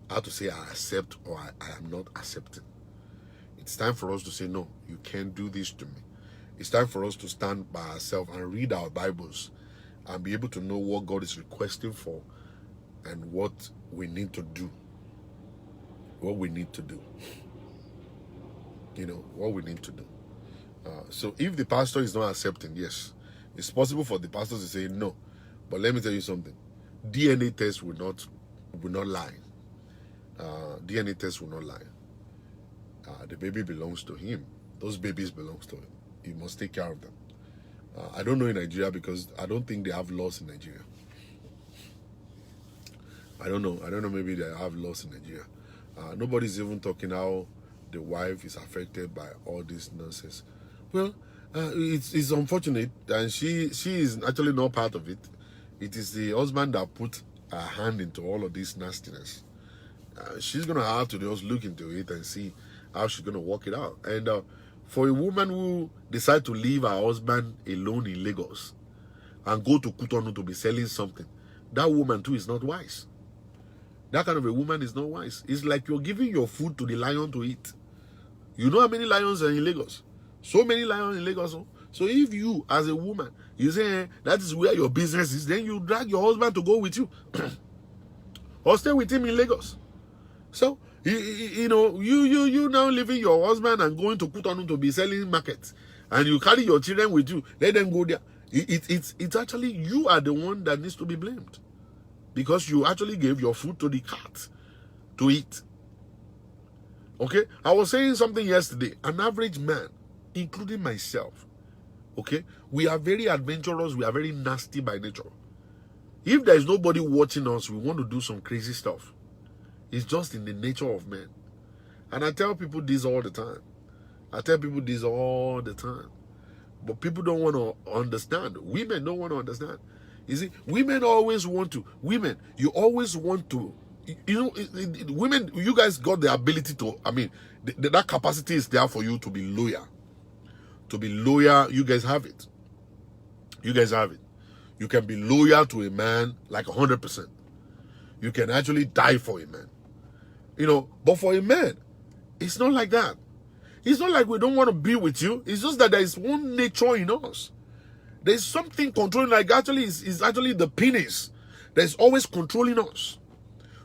how to say I accept or I am not accepting. It's time for us to say no, you can't do this to me. It's time for us to stand by ourselves and read our Bibles and be able to know what God is requesting for and what we need to do. What we need to do. You know, what we need to do. So if the pastor is not accepting, yes, it's possible for the pastors to say no. But let me tell you something. DNA test will not lie. DNA test will not lie. The baby belongs to him. Those babies belongs to him. He must take care of them. I don't know in Nigeria because I don't think they have laws in Nigeria. I don't know. Maybe they have laws in Nigeria. Nobody's even talking how the wife is affected by all this nonsense. Well, it's unfortunate, and she is actually not part of it. It is the husband that put her hand into all of this nastiness. She's going to have to just look into it and see how she's going to work it out. And for a woman who decides to leave her husband alone in Lagos and go to Cotonou to be selling something, that woman too is not wise. That kind of a woman is not wise. It's like you're giving your food to the lion to eat. You know how many lions are in Lagos? So many lions in Lagos. So if you, as a woman, you say that is where your business is, then you drag your husband to go with you. Or stay with him in Lagos. So, you know, you now leaving your husband and going to Cotonou to be selling markets. And you carry your children with you. Let them go there. It's actually you are the one that needs to be blamed. Because you actually gave your food to the cat to eat. Okay? I was saying something yesterday. An average man, including myself, okay? We are very adventurous. We are very nasty by nature. If there is nobody watching us, we want to do some crazy stuff. It's just in the nature of men. And I tell people this all the time. But people don't want to understand. Women don't want to understand. You see, women always want to. Women, you always want to. You know, women, you guys got the ability to, I mean, that capacity is there for you to be loyal. To be loyal, you guys have it. You guys have it. You can be loyal to a man like 100%. You can actually die for a man. You know, but for a man, it's not like that. It's not like we don't want to be with you. It's just that there is one nature in us. There's something controlling, like actually, is actually the penis. That's always controlling us.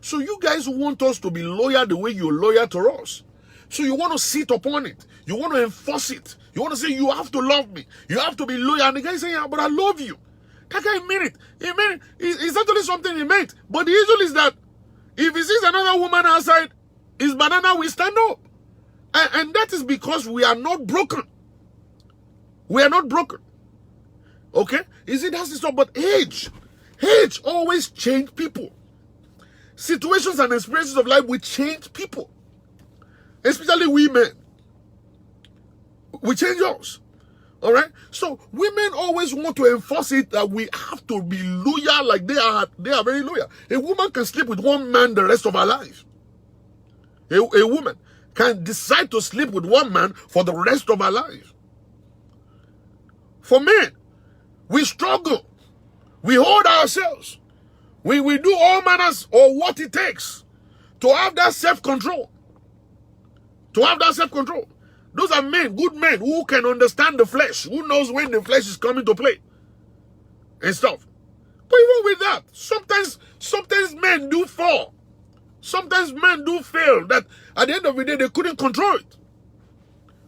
So you guys want us to be loyal the way you're loyal to us. So you want to sit upon it. You want to enforce it. You want to say, you have to love me. You have to be loyal. And the guy saying, yeah, but I love you. That guy mean it. He mean it. It's actually something he meant. But the issue is that if he sees another woman outside, his banana will stand up. And that is because we are not broken. We are not broken. Okay? You see, that's the stuff. But age always change people. Situations and experiences of life will change people. Especially women. We change yours. All right. So women always want to enforce it that we have to be loyal, like they are very loyal. A woman can sleep with one man the rest of her life. A woman can decide to sleep with one man for the rest of her life. For men, we struggle. We hold ourselves. We do all manners or what it takes to have that self-control. To have that self-control. Those are men, good men, who can understand the flesh, who knows when the flesh is coming to play and stuff. But even with that, sometimes men do fall. Sometimes men do fail, that at the end of the day, they couldn't control it.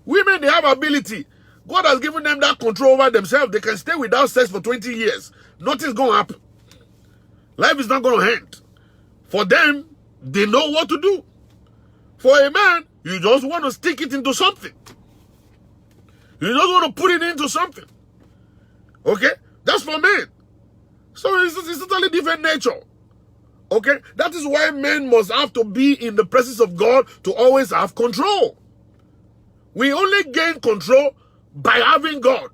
Women, they have ability. God has given them that control over themselves. They can stay without sex for 20 years. Nothing's going to happen. Life is not going to end. For them, they know what to do. For a man, you just want to stick it into something. You just want to put it into something. Okay? That's for men. So it's a totally different nature. Okay? That is why men must have to be in the presence of God to always have control. We only gain control by having God.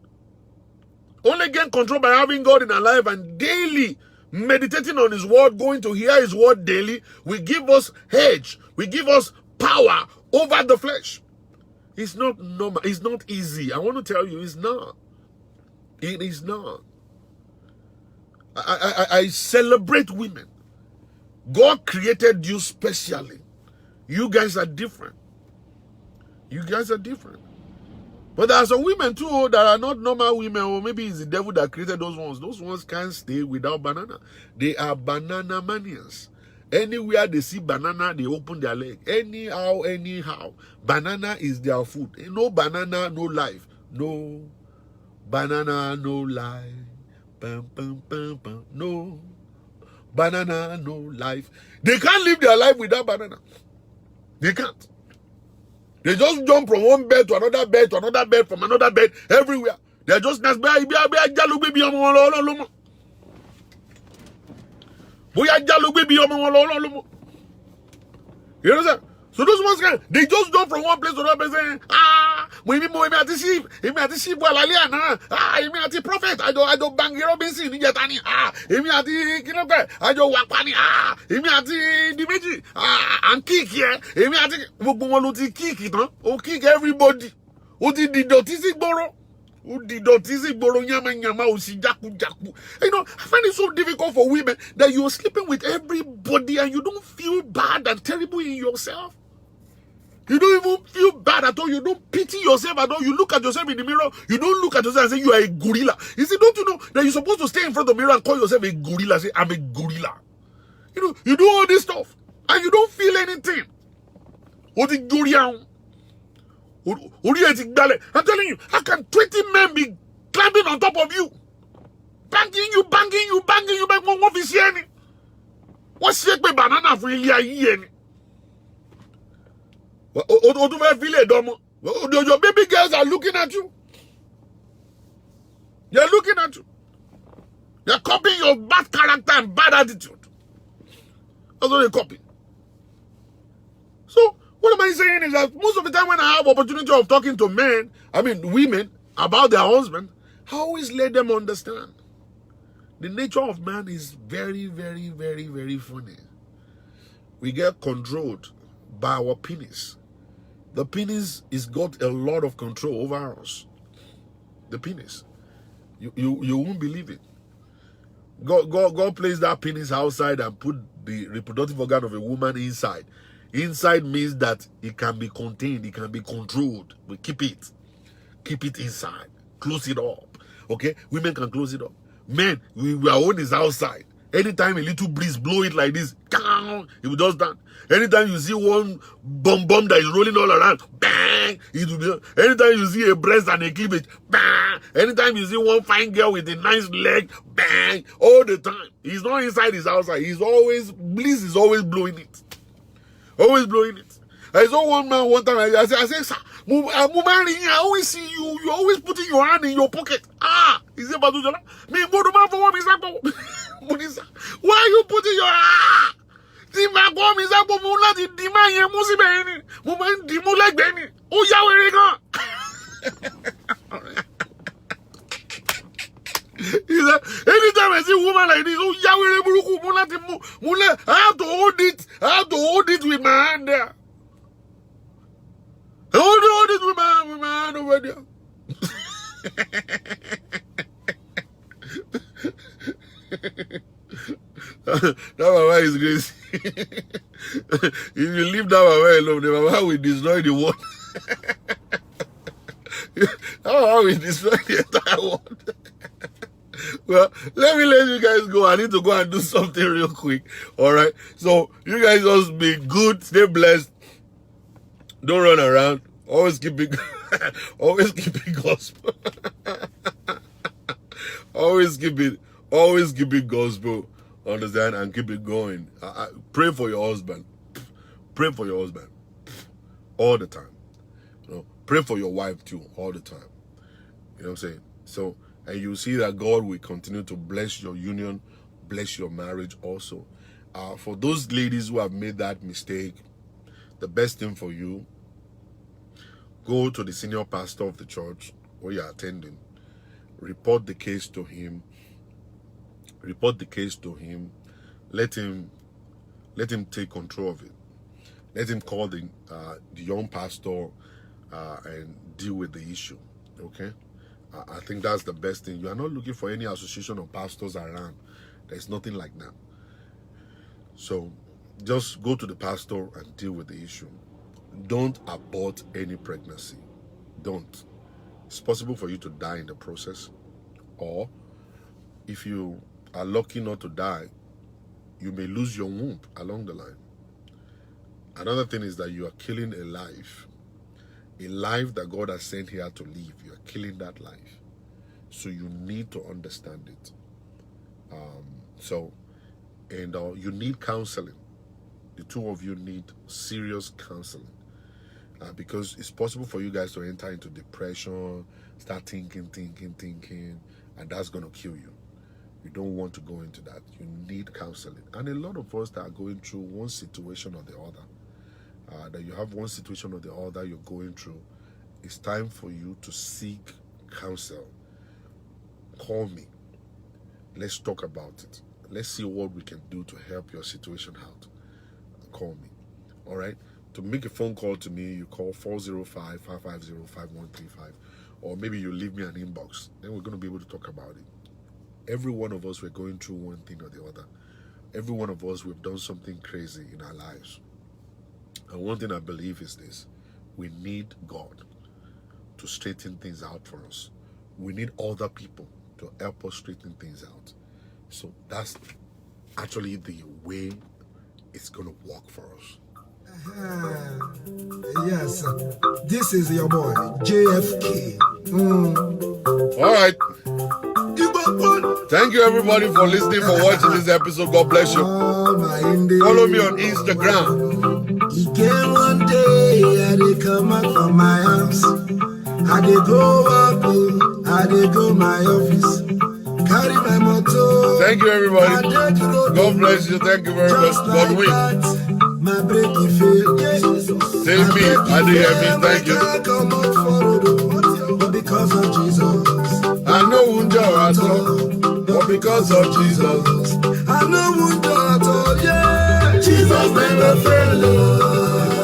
Only gain control by having God in our life and daily meditating on His word, going to hear His word daily. Will give us hedge. Will give us power over the flesh. It's not normal. It's not easy. I want to tell you, it's not. It is not. I celebrate women. God created you specially. You guys are different. You guys are different. But there are some women too that are not normal women, or maybe it's the devil that created those ones. Those ones can't stay without banana. They are banana manias. Anywhere they see banana, they open their leg. Anyhow. Banana is their food. No banana, no life. No banana, no life. Bum, bum, bum, bum. No banana, no life. They can't live their life without banana. They can't. They just jump from one bed to another bed to another bed, from another bed, everywhere. They're just you know what? So those ones they just jump from one place to another place saying, prophet, I don't bang your Robinson, and kick here, kick everybody. You know, I find it so difficult for women that you're sleeping with everybody and you don't feel bad and terrible in yourself. You don't even feel bad at all. You don't pity yourself at all. You look at yourself in the mirror. You don't look at yourself and say you are a gorilla. You see, don't you know that you're supposed to stay in front of the mirror and call yourself a gorilla? Say, I'm a gorilla. You know, you do all this stuff and you don't feel anything. What the gorilla? I'm telling you, how can 20 men be climbing on top of you? Banging you. What's the banana for you? Your baby girls are looking at you. They're looking at you. They're copying your bad character and bad attitude. That's what they copy. So, what am I saying is that most of the time when I have opportunity of talking to women about their husband, I always let them understand. The nature of man is very, very, very, very funny. We get controlled by our penis. The penis is got a lot of control over us. The penis. You won't believe it. God placed that penis outside and put the reproductive organ of a woman inside. Inside means that it can be contained, it can be controlled. We keep it inside, close it up. Okay, women can close it up. Men, our own is outside. Anytime a little breeze blow it like this, it will just done. Anytime you see one bomb that is rolling all around, bang, it will be. Anytime you see a breast and a cleavage, bang. Anytime you see one fine girl with a nice leg, bang. All the time. He's not inside, he's outside. Bliss is always blowing it. Always blowing it. I saw one man one time. I said, sir, I always see you. You always putting your hand in your pocket. He said, Badujola, me go to man for what is that? Why are you putting your hand? The man go me say, but the man here must be any. Woman, the man like Benny. Oh, yeah, where you go? woman like this. Oh, I have to hold it. I have to hold it with my hand there. I have to hold it with my hand over there. That mama is crazy. If you leave that mama alone, the mama will destroy the world. That mama will destroy the entire world. Well, let you guys go. I need to go and do something real quick. Alright? So, you guys just be good, stay blessed. Don't run around. Always keep it gospel. Always keep it gospel. Understand? And keep it going. Pray for your husband. Pray for your husband. All the time. You know, pray for your wife too, all the time. You know what I'm saying? So, and you see that God will continue to bless your union, bless your marriage also. For those ladies who have made that mistake, the best thing for you, go to the senior pastor of the church where you're attending. Report the case to him. Report the case to him. Let him take control of it. Let him call the young pastor and deal with the issue. Okay? I think that's the best thing. You are not looking for any association of pastors around. There's nothing like that. So just go to the pastor and deal with the issue. Don't abort any pregnancy. Don't. It's possible for you to die in the process. Or if you are lucky not to die, you may lose your womb along the line. Another thing is that you are killing a life that God has sent here to live. You are killing that life. So you need to understand it. You need counseling. The two of you need serious counseling. Because it's possible for you guys to enter into depression, start thinking, and that's going to kill you. You don't want to go into that. You need counseling. And a lot of us that are going through one situation or the other, that you have one situation or the other you're going through, it's time for you to seek counsel. Call me. Let's talk about it. Let's see what we can do to help your situation out. Call me. All right? To make a phone call to me, you call 405-550-5135. Or maybe you leave me an inbox. Then we're going to be able to talk about it. Every one of us, we're going through one thing or the other. Every one of us, we've done something crazy in our lives. And one thing I believe is this. We need God to straighten things out for us. We need other people to help us straighten things out. So that's actually the way it's going to work for us. Yes, this is your boy, JFK. All right. Thank you, everybody, for listening, for watching this episode. God bless you. Follow me on Instagram. He came one day, I did come out from my house. I did go up, I did go my office. Carry my motto. Thank you, everybody. God bless you. Thank you very much. God win. My breaking fail. Save me. I did hear me. Thank you. But because of Jesus. I know won't do at all. But because of Jesus. I know won't do at all. Yeah. Jesus never fail.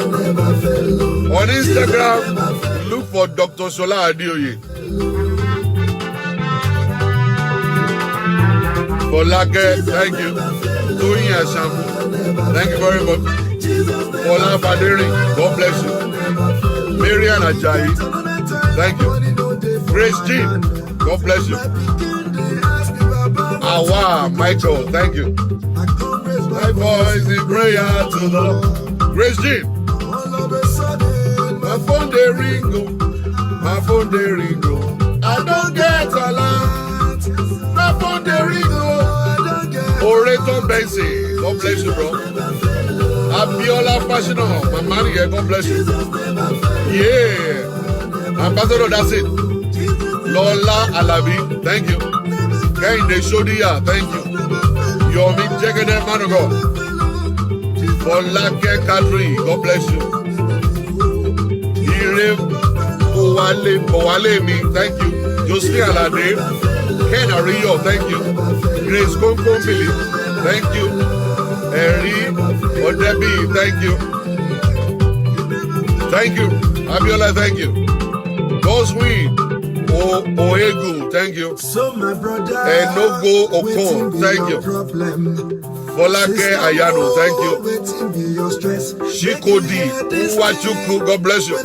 Never fail. On Instagram, look for Dr. Shola Adioye. For Lake, thank you. Toyin Ashamu, thank you very much. Ola Baderi, God bless you. Marian Ajayi, thank you. Grace Jean, God bless you. Awa Michael, thank you. My voice in prayer to the Lord. Grace Jean. My phone they ringo. I don't get alert. My phone they ringo. Orator Bensi, God bless you, bro. Abiola Fashino, my man here, God bless you. Yeah. Ambassador, that's it. Lola Alabi, thank you. Kende Shodia, thank you. Yomi Jegede Manogo. Bolake Kadri, God bless you. Ire Owale me, thank you. Josie Alade, Ken Ariyo, thank you. Grace Konkombili, thank you. Eri Odebi, thank you. Thank you. Abiola, thank you. Goswin Oegu, thank you. Enogo Okon, thank you. Folake Ayano, thank you. Shikodi Uwachuku, God bless you.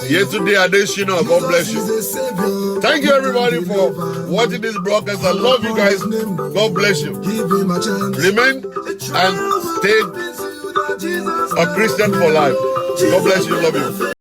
Yesterday Adeshino, God bless you. Thank you everybody for watching this broadcast. I love you guys. God bless you. Remain and stay a Christian for life. God bless you. Love you.